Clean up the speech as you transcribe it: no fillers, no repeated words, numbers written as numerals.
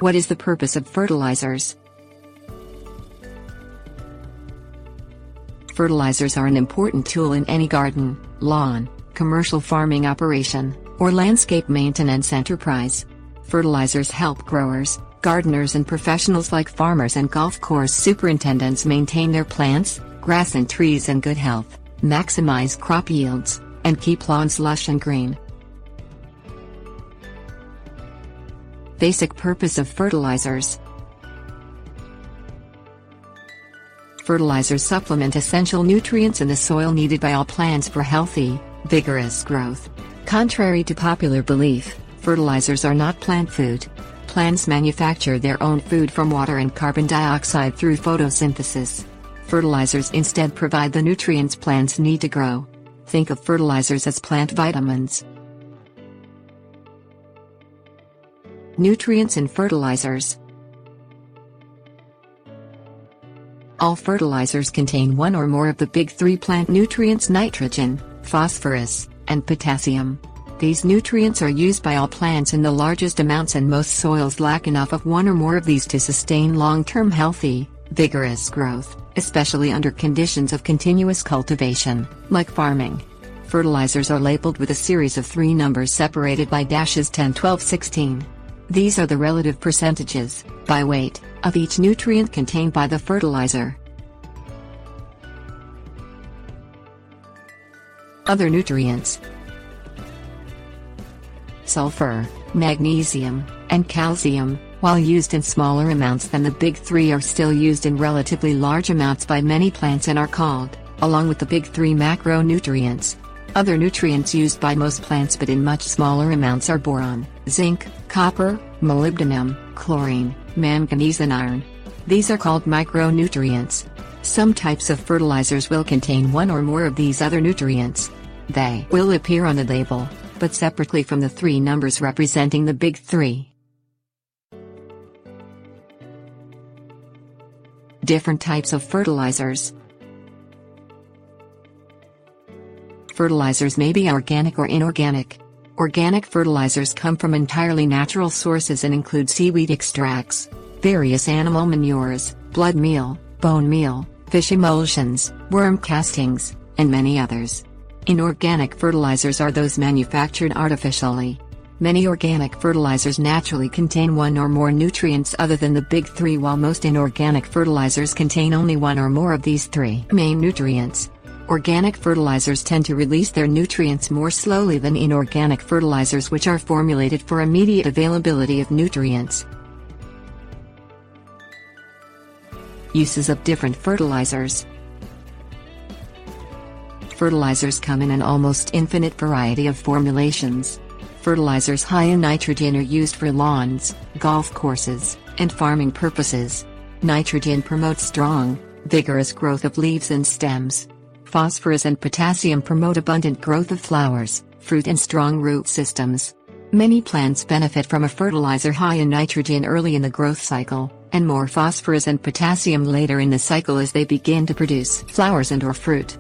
What is the purpose of fertilizers? Fertilizers are an important tool in any garden, lawn, commercial farming operation, or landscape maintenance enterprise. Fertilizers help growers, gardeners and professionals like farmers and golf course superintendents maintain their plants, grass and trees in good health, maximize crop yields, and keep lawns lush and green. Basic purpose of fertilizers. Fertilizers supplement essential nutrients in the soil needed by all plants for healthy, vigorous growth. Contrary to popular belief, fertilizers are not plant food. Plants manufacture their own food from water and carbon dioxide through photosynthesis. Fertilizers instead provide the nutrients plants need to grow. Think of fertilizers as plant vitamins. Nutrients in fertilizers. All fertilizers contain one or more of the big three plant nutrients: nitrogen, phosphorus, and potassium. These nutrients are used by all plants in the largest amounts, and most soils lack enough of one or more of these to sustain long-term healthy, vigorous growth, especially under conditions of continuous cultivation, like farming. Fertilizers are labeled with a series of 3 numbers separated by dashes 10, 12, 16. These are the relative percentages, by weight, of each nutrient contained by the fertilizer. Other nutrients. Sulfur, magnesium, and calcium, while used in smaller amounts than the big three, are still used in relatively large amounts by many plants and are called, along with the big three, macronutrients. Other nutrients used by most plants but in much smaller amounts are boron, zinc, copper, molybdenum, chlorine, manganese and iron. These are called micronutrients. Some types of fertilizers will contain one or more of these other nutrients. They will appear on the label, but separately from the 3 numbers representing the big three. Different types of fertilizers. Fertilizers may be organic or inorganic. Organic fertilizers come from entirely natural sources and include seaweed extracts, various animal manures, blood meal, bone meal, fish emulsions, worm castings, and many others. Inorganic fertilizers are those manufactured artificially. Many organic fertilizers naturally contain one or more nutrients other than the big three, while most inorganic fertilizers contain only one or more of these 3 main nutrients. Organic fertilizers tend to release their nutrients more slowly than inorganic fertilizers, which are formulated for immediate availability of nutrients. Uses of different fertilizers. Fertilizers come in an almost infinite variety of formulations. Fertilizers high in nitrogen are used for lawns, golf courses, and farming purposes. Nitrogen promotes strong, vigorous growth of leaves and stems. Phosphorus and potassium promote abundant growth of flowers, fruit and strong root systems. Many plants benefit from a fertilizer high in nitrogen early in the growth cycle, and more phosphorus and potassium later in the cycle as they begin to produce flowers and/or fruit.